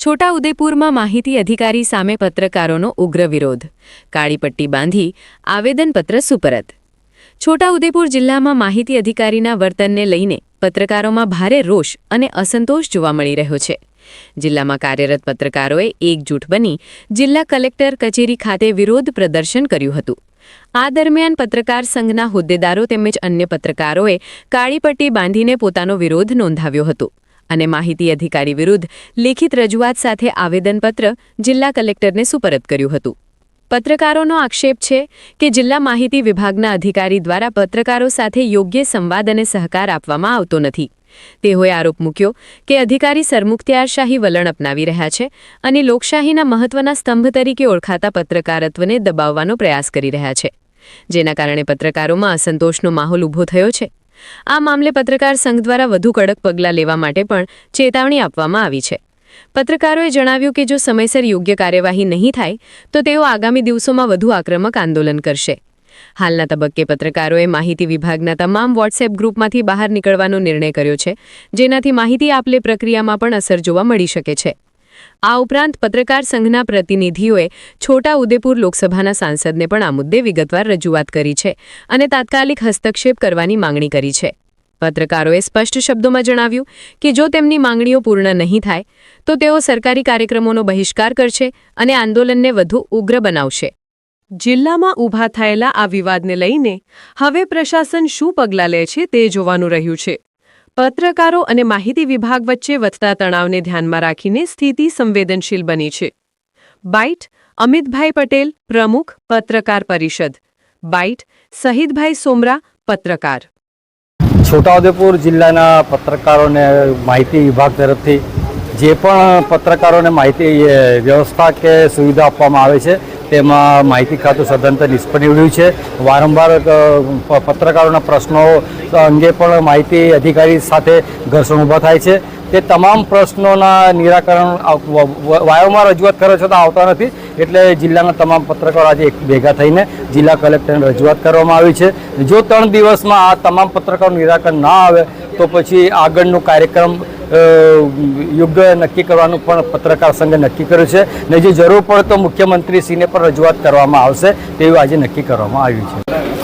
છોટાઉદેપુરમાં માહિતી અધિકારી સામે પત્રકારોનો ઉગ્ર વિરોધ. કાળી પટ્ટી બાંધી આવેદનપત્ર સુપરત. છોટાઉદેપુર જિલ્લામાં માહિતી અધિકારીના વર્તનને લઈને પત્રકારોમાં ભારે રોષ અને અસંતોષ જોવા મળી રહ્યો છે. જિલ્લામાં કાર્યરત પત્રકારોએ એકજૂટ બની જિલ્લા કલેક્ટર કચેરી ખાતે વિરોધ પ્રદર્શન કર્યું હતું. આ દરમિયાન પત્રકાર સંઘના હોદ્દેદારો તેમજ અન્ય પત્રકારોએ કાળી પટ્ટી બાંધીને પોતાનો વિરોધ નોંધાવ્યો હતો અને માહિતી અધિકારી વિરુદ્ધ લેખિત રજૂઆત સાથે આવેદનપત્ર જિલ્લા કલેક્ટરને સુપરત કર્યું હતું. પત્રકારોનો આક્ષેપ છે કે જિલ્લા માહિતી વિભાગના અધિકારી દ્વારા પત્રકારો સાથે યોગ્ય સંવાદ અને સહકાર આપવામાં આવતો નથી. તેઓએ આરોપ મૂક્યો કે અધિકારી સરમુખત્યારશાહી વલણ અપનાવી રહ્યા છે અને લોકશાહીના મહત્વના સ્તંભ તરીકે ઓળખાતા પત્રકારત્વને દબાવવાનો પ્રયાસ કરી રહ્યા છે, જેના કારણે પત્રકારોમાં અસંતોષનો માહોલ ઊભો થયો છે. આ મામલે પત્રકાર સંઘ દ્વારા વધુ કડક પગલાં લેવા માટે પણ ચેતવણી આપવામાં આવી છે. પત્રકારોએ જણાવ્યું કે જો સમયસર યોગ્ય કાર્યવાહી નહીં થાય તો તેઓ આગામી દિવસોમાં વધુ આક્રમક આંદોલન કરશે. હાલના તબક્કે પત્રકારોએ માહિતી વિભાગના તમામ વોટ્સએપ ગ્રુપમાંથી બહાર નીકળવાનો નિર્ણય કર્યો છે, જેનાથી માહિતી આપ-લે પ્રક્રિયામાં પણ અસર જોવા મળી શકે છે. આ ઉપરાંત પત્રકાર સંઘના પ્રતિનિધિઓએ છોટાઉદેપુર લોકસભાના સાંસદને પણ આ મુદ્દે વિગતવાર રજૂઆત કરી છે અને તાત્કાલિક હસ્તક્ષેપ કરવાની માંગણી કરી છે. પત્રકારોએ સ્પષ્ટ શબ્દોમાં જણાવ્યું કે જો તેમની માંગણીઓ પૂર્ણ નહીં થાય તો તેઓ સરકારી કાર્યક્રમોનો બહિષ્કાર કરશે અને આંદોલનને વધુ ઉગ્ર બનાવશે. જિલ્લામાં ઊભા થયેલા આ વિવાદને લઈને હવે પ્રશાસન શું પગલાં લે છે તે જોવાનું રહ્યું છે. પત્રકારો અને માહિતી વિભાગ વચ્ચે વધતા તણાવને ધ્યાનમાં રાખીને સ્થિતિ સંવેદનશીલ બની છે. બાઇટ અમિતભાઈ પટેલ, પ્રમુખ, પત્રકાર પરિષદ. બાઇટ શહીદભાઈ સોમરા, પત્રકાર. છોટાઉદેપુર જિલ્લાના પત્રકારોને માહિતી વિભાગ તરફથી જે પણ પત્રકારોને માહિતી વ્યવસ્થા કે સુવિધા આપવામાં આવે છે તેમાં માહિતી ખાતું સદંતર નિષ્ફળ નીવડ્યું છે. વારંવાર પત્રકારોના પ્રશ્નો અંગે પણ માહિતી અધિકારી સાથે ઘર્ષણ ઊભા થાય છે. તે તમામ પ્રશ્નોના નિરાકરણ વારંવાર રજૂઆત કરે છે તો આવતા નથી. એટલે જિલ્લાના તમામ પત્રકારો આજે ભેગા થઈને જિલ્લા કલેક્ટરને રજૂઆત કરવામાં આવી છે. જો 3 દિવસમાં આ તમામ પત્રકારોનું નિરાકરણ ના આવે તો પછી આગળનો કાર્યક્રમ યોગ્ય નક્કી કરવાનું પણ પત્રકાર સંઘે નક્કી કર્યું છે ને જે જરૂર પડે તો મુખ્યમંત્રીશ્રીને પણ રજૂઆત કરવામાં આવશે તેવું આજે નક્કી કરવામાં આવ્યું છે.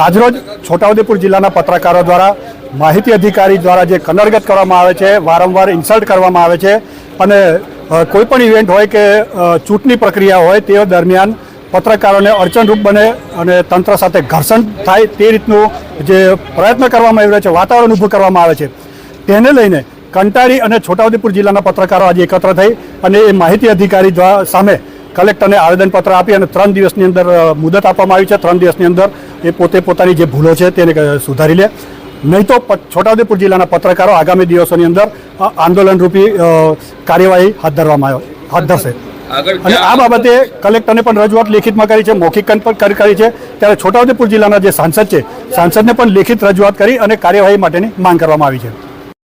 આજરોજ છોટાઉદેપુર જિલ્લાના પત્રકારો દ્વારા માહિતી અધિકારી દ્વારા જે કનરગત કરવામાં આવે છે, વારંવાર ઇન્સલ્ટ કરવામાં આવે છે અને કોઈપણ ઇવેન્ટ હોય કે ચૂંટણી પ્રક્રિયા હોય તે દરમિયાન પત્રકારોને અડચણરૂપ બને અને તંત્ર સાથે ઘર્ષણ થાય તે રીતનું જે પ્રયત્ન કરવામાં આવી રહ્યો છે, વાતાવરણ ઊભું કરવામાં આવે છે, તેને લઈને કંટાળી અને છોટાઉદેપુર જિલ્લાના પત્રકારો આજે એકત્ર થઈ અને એ માહિતી અધિકારી સામે કલેક્ટરને આવેદનપત્ર આપી અને 3 દિવસની અંદર મુદત આપવામાં આવી છે. 3 દિવસની અંદર એ પોતે પોતાની જે ભૂલો છે તેને સુધારી લે, નહીં તો છોટાઉદેપુર જિલ્લાના પત્રકારો આગામી દિવસોની અંદર આંદોલનરૂપી કાર્યવાહી હાથ ધરશે. અને આ બાબતે કલેક્ટરને પણ રજૂઆત લેખિતમાં કરી છે, મૌખિક પણ કરી છે. ત્યારે છોટાઉદેપુર જિલ્લાના જે સાંસદ છે, સાંસદને પણ લેખિત રજૂઆત કરી અને કાર્યવાહી માટેની માંગ કરવામાં આવી છે.